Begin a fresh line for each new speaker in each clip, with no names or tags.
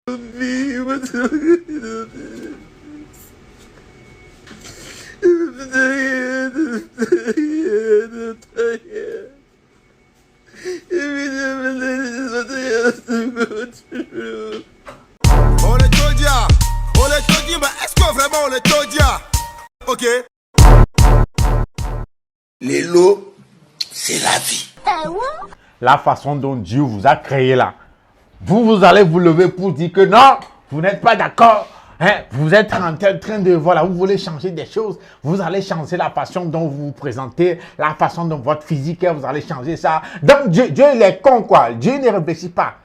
On est Todia, mais est-ce que vraiment on est Todia? Ok.
Les lots, c'est la vie.
La façon dont Dieu vous a créé là, vous allez vous lever pour dire que non, vous n'êtes pas d'accord. Hein, vous êtes en train de, voilà, vous voulez changer des choses. Vous allez changer la façon dont vous vous présentez, la façon dont votre physique est, vous allez changer ça. Donc Dieu il est con quoi. Dieu ne réfléchit pas.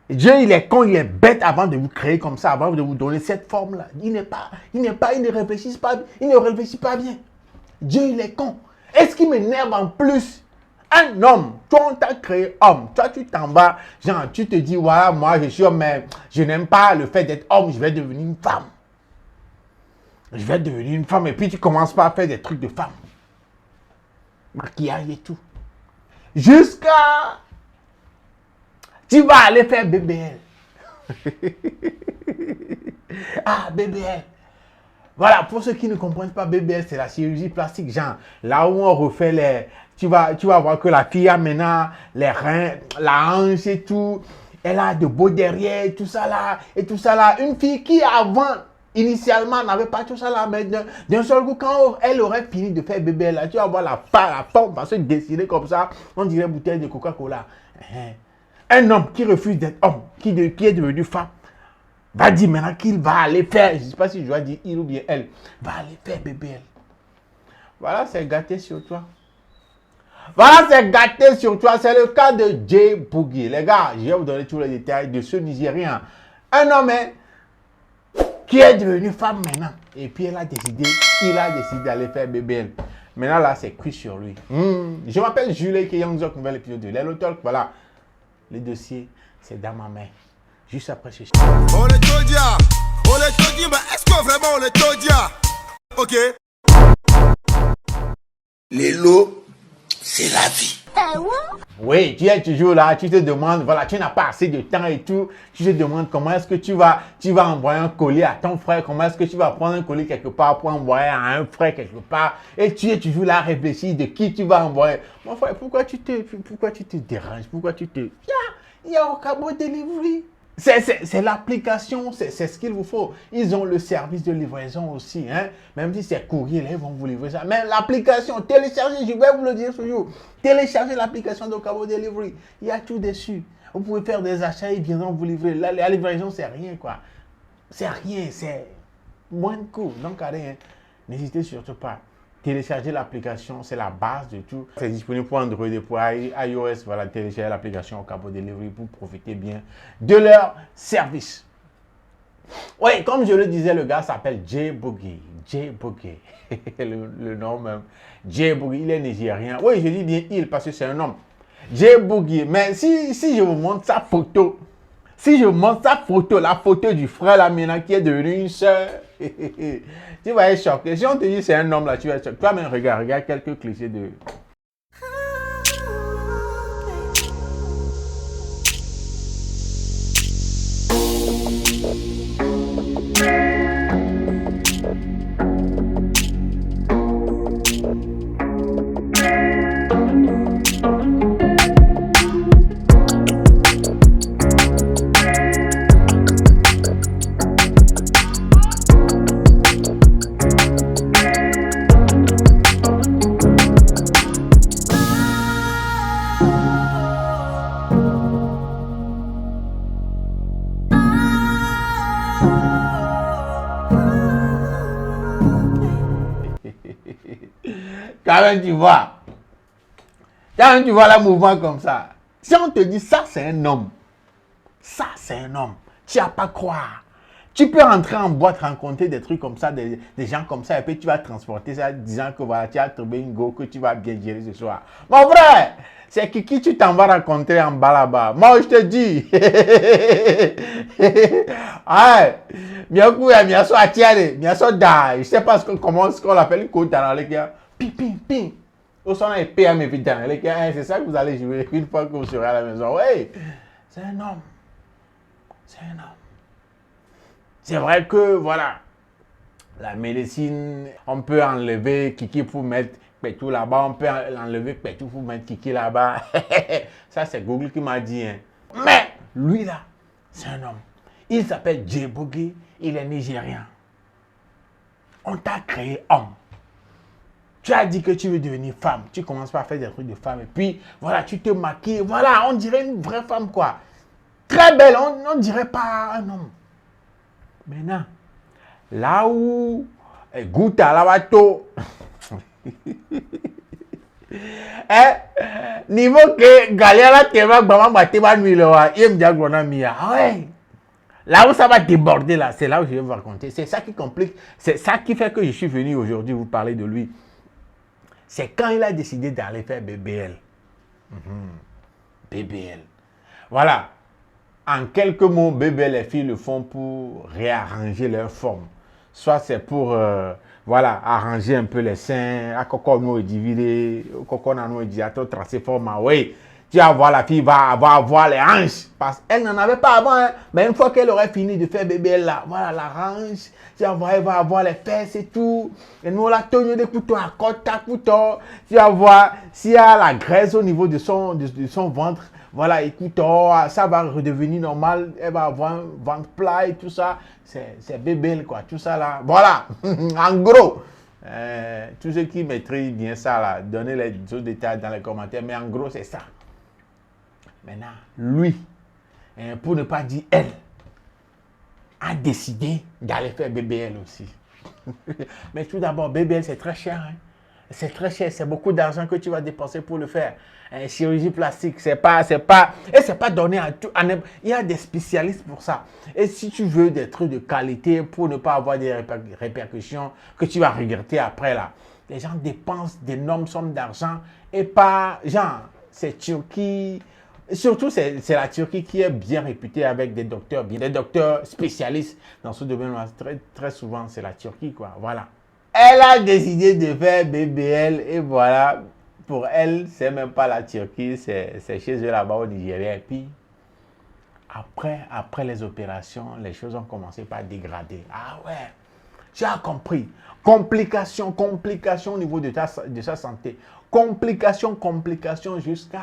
Dieu, il est con, il est bête avant de vous créer comme ça, avant de vous donner cette forme-là. Il ne réfléchit pas bien. Dieu, il est con. Et ce qui m'énerve en plus, un homme, toi, on t'a créé homme. Toi, tu t'en vas, genre, tu te dis, voilà, moi, je suis homme, mais je n'aime pas le fait d'être homme, je vais devenir une femme. Je vais devenir une femme, et puis tu commences pas à faire des trucs de femme. Maquillage et tout. Jusqu'à... Tu vas aller faire BBL. Ah, BBL. Voilà, pour ceux qui ne comprennent pas, BBL, c'est la chirurgie plastique. Genre, là où on refait les... Tu vas voir que la fille a maintenant les reins, la hanche et tout. Elle a de beaux derrière, tout ça là, et tout ça là. Une fille qui avant, initialement, n'avait pas tout ça là, mais d'un seul coup, quand elle aurait fini de faire BBL, là, tu vas voir la forme va se dessiner comme ça. On dirait une bouteille de Coca-Cola. Un homme qui refuse d'être homme, qui est devenu femme, va dire maintenant qu'il va aller faire, je ne sais pas si je dois dire il ou bien elle, va aller faire BBL. Voilà, c'est gâté sur toi. Voilà, c'est gâté sur toi. C'est le cas de Jay Boogie. Les gars, je vais vous donner tous les détails de ce Nigérien. Un homme qui est devenu femme maintenant. Et puis il a décidé d'aller faire BBL. Maintenant là, c'est cuit sur lui. Je m'appelle Jules Keyangzok, nouvel épisode de Lelo Talk. Voilà. Le dossier, c'est dans ma main. Juste après ce...
On est Todia, mais est-ce que vraiment on est Todia? Ok.
Les lots, c'est la vie.
Oui, tu es toujours là, tu te demandes, voilà, tu n'as pas assez de temps et tout. Tu te demandes comment est-ce que tu vas envoyer un colis à ton frère, comment est-ce que tu vas prendre un colis quelque part pour envoyer à un frère quelque part. Et tu es toujours là à réfléchir de qui tu vas envoyer. Mon frère, pourquoi tu te déranges? Pourquoi tu te... Il y a Okabo Delivery. C'est l'application, c'est ce qu'il vous faut. Ils ont le service de livraison aussi. Hein? Même si c'est courrier, là, ils vont vous livrer ça. Mais l'application, téléchargez, je vais vous le dire toujours. Téléchargez l'application d'Okabo Delivery. Il y a tout dessus. Vous pouvez faire des achats, ils viendront vous livrer. La livraison, c'est rien, quoi. C'est rien, c'est moins de coût. Donc, allez, n'hésitez surtout pas. Télécharger l'application, c'est la base de tout. C'est disponible pour Android et pour iOS. Voilà, télécharger l'application Okabo Delivery pour profiter bien de leur service. Oui, comme je le disais, le gars s'appelle Jay Boogie. Jay Boogie. le nom même. Jay Boogie, il est nigérien. Oui, je dis bien il parce que c'est un homme. Jay Boogie. Mais si je vous montre sa photo, la photo du frère là maintenant qui est devenu une soeur, tu vas être choqué. Si on te dit c'est un homme là, tu vas être choqué. Toi même regarde quelques clichés de... Quand tu vois le mouvement comme ça, si on te dit ça c'est un homme, tu n'as pas croire. Tu peux rentrer en boîte, rencontrer des trucs comme ça, des gens comme ça, et puis tu vas transporter ça disant que voilà, tu as trouvé une go que tu vas bien gérer ce soir. Mon frère, c'est qui tu t'en vas rencontrer en bas là-bas. Moi, je te dis. Je sais pas comment ce qu'on l'appelle, une côte dans les gars. Ping. Au son et PM évidemment. Les gars, c'est ça que vous allez jouer une fois que vous serez à la maison. Oui, c'est un homme. c'est un homme. C'est vrai que, voilà, la médecine, on peut enlever Kiki pour mettre Pétou là-bas, on peut enlever Pétou pour mettre Kiki là-bas. Ça, c'est Google qui m'a dit. Hein. Mais lui là, c'est un homme. Il s'appelle Djebogi, il est nigérien. On t'a créé homme. Tu as dit que tu veux devenir femme. Tu commences par faire des trucs de femme. Et puis, voilà, tu te maquilles. Voilà, on dirait une vraie femme, quoi. Très belle, on ne dirait pas un homme. Maintenant, là où goûte à la bateau. Niveau que Galera te va ouais. Là où ça va déborder, là, c'est là où je vais vous raconter. C'est ça qui complique. C'est ça qui fait que je suis venu aujourd'hui vous parler de lui. C'est quand il a décidé d'aller faire BBL. BBL. Voilà. En quelques mots, BBL, les filles le font pour réarranger leur forme. Soit c'est pour, voilà, arranger un peu les seins, à quoi nous diviser, quoi nous dit, à tracer forme, oui. Tu vas voir, la fille va avoir les hanches. Parce qu'elle n'en avait pas avant. Hein. Mais une fois qu'elle aurait fini de faire bébé là, voilà la hanche. Tu vas voir, elle va avoir les fesses et tout. Et nous, la tenue des couteaux à côte à couteau. Tu vas voir s'il y a la graisse au niveau de son ventre. Voilà, écoute, ça va redevenir normal. Elle va avoir un ventre plat et tout ça. C'est bébé, quoi. Tout ça là. Voilà. En gros. Tous ceux qui maîtrisent bien ça là, donnez les autres détails dans les commentaires. Mais en gros, c'est ça. Maintenant, lui, pour ne pas dire elle, a décidé d'aller faire BBL aussi. Mais tout d'abord, BBL, c'est très cher. Hein? C'est très cher. C'est beaucoup d'argent que tu vas dépenser pour le faire. Chirurgie plastique, c'est pas donné à tout. Il y a des spécialistes pour ça. Et si tu veux des trucs de qualité pour ne pas avoir des répercussions que tu vas regretter après là, les gens dépensent d'énormes sommes d'argent et pas, genre, c'est Turquie. Surtout, c'est la Turquie qui est bien réputée avec des docteurs spécialistes dans ce domaine. Très, très souvent, c'est la Turquie, quoi. Voilà. Elle a décidé de faire BBL et voilà. Pour elle, c'est même pas la Turquie, c'est chez eux là-bas au Nigeria. Et puis, après les opérations, les choses ont commencé par dégrader. Ah ouais, tu as compris. Complications au niveau de sa santé. Complications jusqu'à...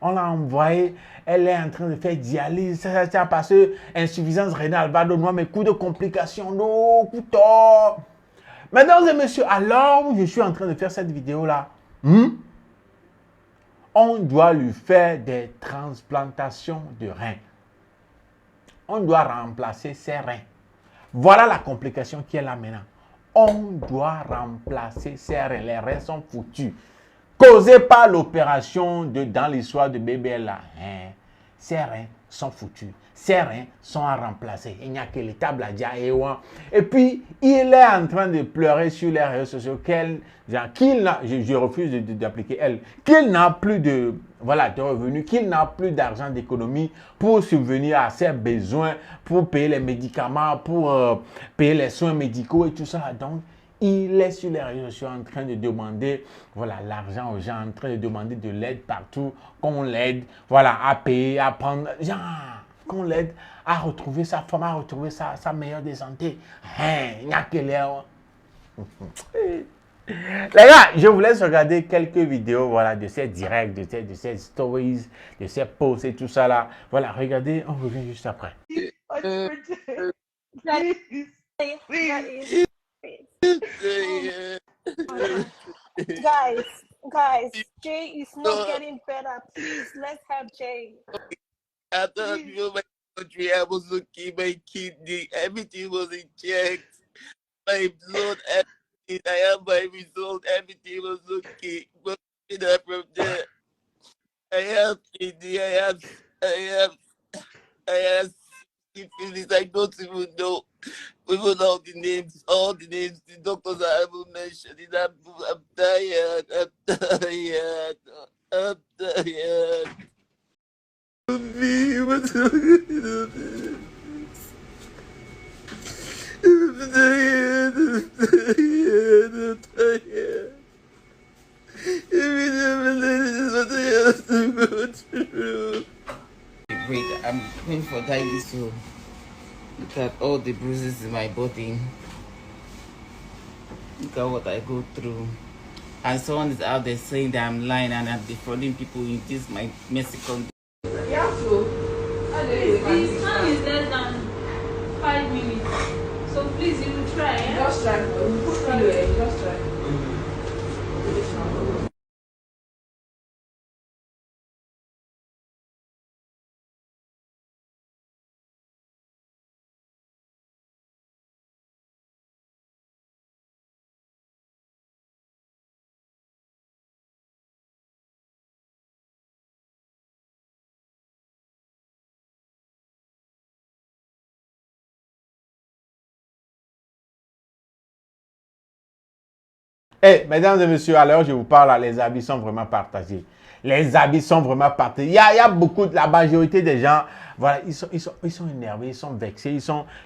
On l'a envoyé, elle est en train de faire dialyse, ça parce que insuffisance rénale, va de moi, mais coup de complications, non, couteau. Mesdames et messieurs, alors où je suis en train de faire cette vidéo-là, on doit lui faire des transplantations de reins. On doit remplacer ses reins. Voilà la complication qui est là maintenant. On doit remplacer ses reins. Les reins sont foutus. Causé par l'opération dans l'histoire de BBL là. Ces reins sont foutus. Ces reins sont à remplacer. Il n'y a que les tables à dia et puis, il est en train de pleurer sur les réseaux sociaux je refuse d'appliquer elle, qu'il n'a plus de revenus, qu'il n'a plus d'argent d'économie pour subvenir à ses besoins, pour payer les médicaments, pour payer les soins médicaux et tout ça. Donc, il est sur les réseaux sociaux en train de demander l'argent aux gens, en train de demander de l'aide partout, qu'on l'aide à payer, à prendre, qu'on l'aide à retrouver sa forme, à retrouver sa meilleure des santé. Il n'y a que l'air. Les gars, je vous laisse regarder quelques vidéos de ces directs, de ces stories, de ces posts et tout ça là. Voilà, regardez, on revient juste après.
Guys, Jay is not getting better. Please, let's have Jay.
I thought you my country, I was looking, my kidney, everything was in check. My blood, everything, I have my result, everything was okay. But from there, I have kidney, I have syphilis, I don't even know. Even all the names, the doctors I haven't mentioned. I'm tired.
Wait, I'm going for dialysis, so look at all the bruises in my body. Look at what I go through. And someone is out there saying that I'm lying and I'm defrauding people in this my Mexican.
Yeah, so the time is less than 5 minutes. So please, you will try. Eh? Just try. Just try.
Eh, mesdames et messieurs, à l'heure où je vous parle, là, les habits sont vraiment partagés. Les habits sont vraiment partagés. Il y a beaucoup, la majorité des gens, voilà, ils sont énervés, ils sont vexés,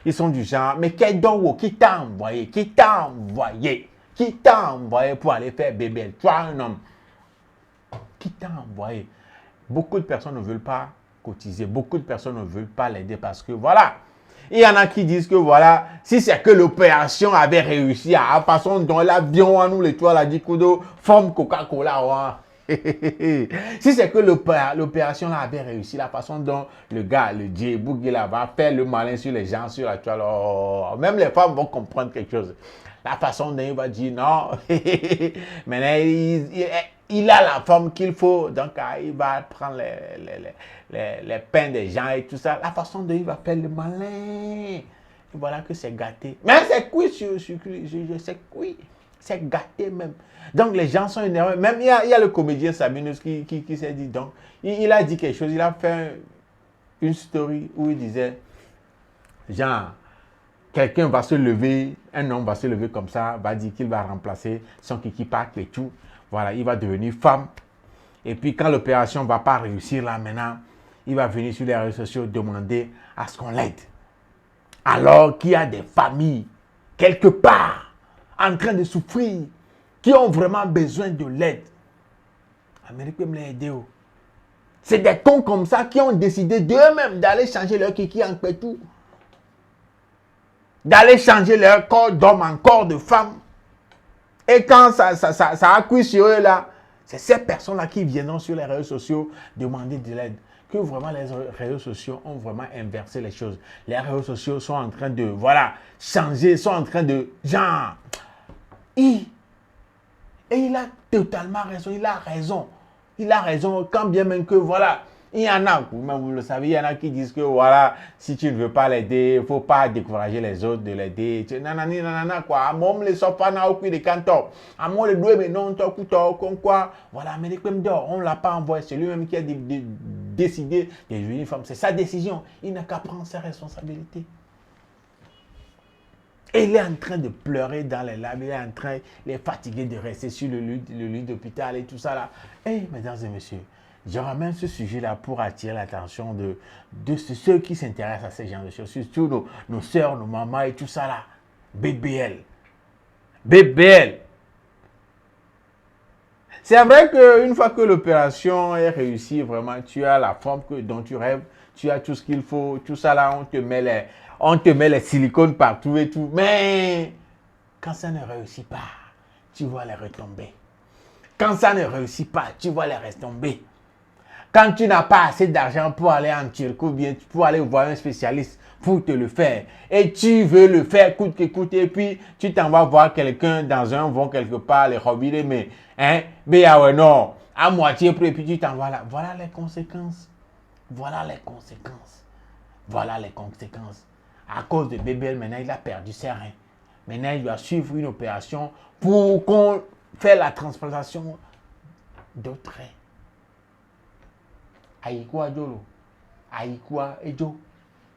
ils sont du genre, mais quel donc, qui t'a envoyé? Qui t'a envoyé? Qui t'a envoyé pour aller faire bébé? Toi, un homme. Qui t'a envoyé? Beaucoup de personnes ne veulent pas cotiser. Beaucoup de personnes ne veulent pas l'aider parce que, voilà, il y en a qui disent que voilà, si c'est que l'opération avait réussi à la façon dont l'avion à nous l'étoile a dit Kudo, forme Coca-Cola. Si c'est que l'opération avait réussi, la façon dont le gars, le J. Bougila va faire le malin sur les gens, sur la toile, même les femmes vont comprendre quelque chose. La façon dont il va dire non, maintenant il a la forme qu'il faut, donc il va prendre les pains des gens et tout ça. La façon dont il va faire le malin, et voilà que c'est gâté. Mais c'est cuit, c'est cuit, c'est gâté même. Donc les gens sont énervés. Même il y a le comédien Sabinus qui s'est dit, donc il a dit quelque chose, il a fait une story où il disait, genre, quelqu'un va se lever, un homme va se lever comme ça, va dire qu'il va remplacer son kiki pack et tout. Voilà, il va devenir femme. Et puis quand l'opération ne va pas réussir là maintenant, il va venir sur les réseaux sociaux demander à ce qu'on l'aide. Alors qu'il y a des familles, quelque part, en train de souffrir, qui ont vraiment besoin de l'aide. Amérique peut me l'aider. C'est des cons comme ça qui ont décidé d'eux-mêmes d'aller changer leur kiki en pétou. D'aller changer leur corps d'homme en corps de femme. Et quand ça a cuit sur eux là, c'est ces personnes-là qui viendront sur les réseaux sociaux demander de l'aide. Que vraiment les réseaux sociaux ont vraiment inversé les choses. Les réseaux sociaux sont en train de, voilà, changer, sont en train de, genre, et il a totalement raison, il a raison. Il a raison, quand bien même que, voilà, il y en a, vous le savez, il y en a qui disent que, voilà, si tu ne veux pas l'aider, il ne faut pas décourager les autres de l'aider. Nanani, nanana, quoi. À moi, les sopas n'a aucun de canton. À moi, le doué, mais non, quoi. Voilà, mais les comme d'or, on ne l'a pas envoyé. C'est lui-même qui a décidé de devenir une femme. C'est sa décision. Il n'a qu'à prendre ses responsabilités. Et il est en train de pleurer dans les larmes, il est en train, il est fatigué de rester sur le lit d'hôpital et tout ça là. Et mesdames et messieurs, je ramène ce sujet-là pour attirer l'attention de ceux qui s'intéressent à ces genres de choses, surtout nos soeurs, nos mamans et tout ça là. BBL. BBL. C'est vrai qu'une fois que l'opération est réussie, vraiment, tu as la forme dont tu rêves, tu as tout ce qu'il faut, tout ça là, on te met les silicones partout et tout. Mais quand ça ne réussit pas, tu vois les retombées. Quand ça ne réussit pas, tu vois les retombées. Quand tu n'as pas assez d'argent pour aller en Turquie ou bien pour aller voir un spécialiste pour te le faire, et tu veux le faire coûte que coûte, et puis tu t'en vas voir quelqu'un dans un vent quelque part, les robinets, mais, hein, non, à moitié près, puis tu t'en vas là. Voilà les conséquences. Voilà les conséquences. Voilà les conséquences. À cause de BBL, maintenant, il a perdu ses reins. Maintenant, il doit suivre une opération pour qu'on fasse la transplantation d'autres reins. Aïkwa Jolo. Aïkwa Ejo.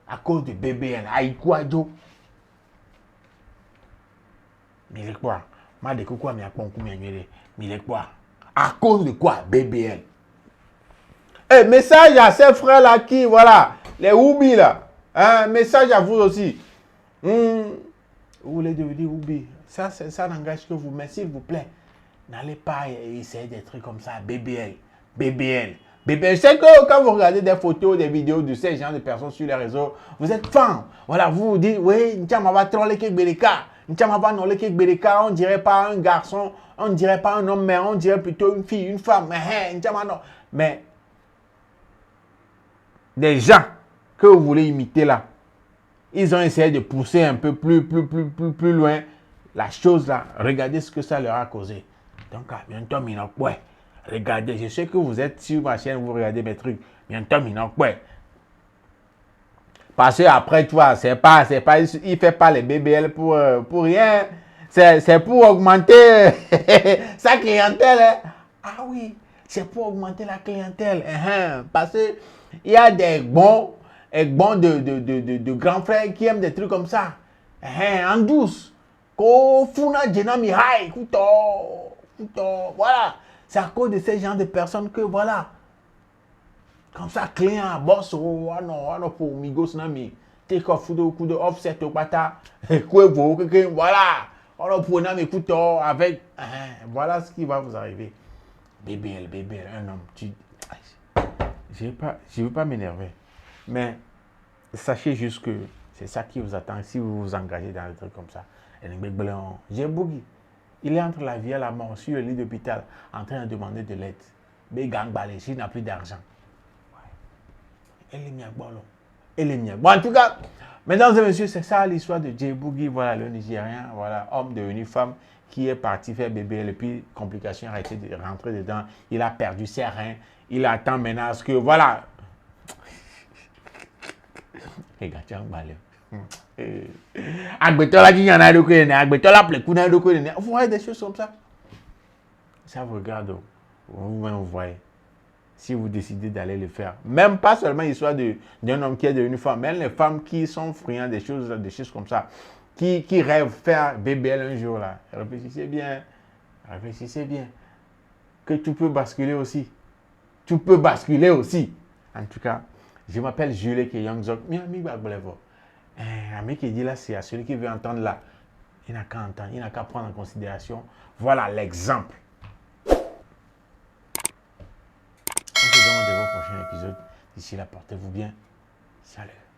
À cause de BBL. Aïkwa Jo. Mais il est quoi? Ma de quoi mais à mais il est quoi? À cause de quoi? BBL. Eh, message à ces frères là qui, voilà, les Oubi là. Hein, message à vous aussi. Vous voulez devenir Oubi. Ça n'engage que vous. Mais s'il vous plaît, n'allez pas essayer des trucs comme ça. BBL. BBL. Bébé, je sais que quand vous regardez des photos, des vidéos de ces gens de personnes sur les réseaux, vous êtes fan. Voilà, vous vous dites, oui, N'Tchama va troller avec Beleka. N'Tchama va noller avec Beleka. On dirait pas un garçon, on dirait pas un homme, mais on dirait plutôt une fille, une femme. Mais N'Tchama non. Mais des gens que vous voulez imiter là, ils ont essayé de pousser un peu plus loin la chose là. Regardez ce que ça leur a causé. Donc, bientôt, ouais. Regardez, je sais que vous êtes sur ma chaîne, vous regardez mes trucs. Bientôt, ouais. Parce que après, tu vois, c'est pas, il fait pas les BBL pour rien. C'est pour augmenter sa clientèle. Hein. Ah oui, c'est pour augmenter la clientèle. Parce que il y a des bons de grands frères qui aiment des trucs comme ça. En douce. Voilà. C'est à cause de ces gens de personnes que voilà. Comme ça, client, boss, non, pour Migos, nami. Take off, coup de offset, au pata. Voilà. On a pour nami, couteau, avec. Voilà ce qui va vous arriver. BBL, un homme. Je ne veux pas m'énerver. Mais sachez juste que c'est ça qui vous attend si vous vous engagez dans des trucs comme ça. J'ai Boogie. Il est entre la vie et la mort sur le lit d'hôpital en train de demander de l'aide. Mais gang balai, s'il n'a plus d'argent. Bon, en tout cas, mesdames et messieurs, c'est ça l'histoire de Jay Boogie, voilà, le Nigérien, voilà, homme devenu femme qui est parti faire bébé, et puis complication, a arrêté de rentrer dedans, il a perdu ses reins, il attend maintenant à ce que, voilà. Regarde, tu as un balai. Agbetola qui y en a de quoi, Agbetola plekouna de quoi, vous voyez des choses comme ça. Ça vous regarde, vous-même vous voyez. Si vous décidez d'aller le faire. Même pas seulement l'histoire d'un homme qui est devenu femme, même les femmes qui sont friandes des choses comme ça, qui rêvent faire BBL un jour là. Réfléchissez bien. Que tu peux basculer aussi. En tout cas, je m'appelle Jules Keyangzok. Ami qui dit là, c'est à celui qui veut entendre là. Il n'a qu'à entendre, il n'a qu'à prendre en considération. Voilà l'exemple. On se donne rendez-vous au prochain épisode. D'ici là, portez-vous bien. Salut.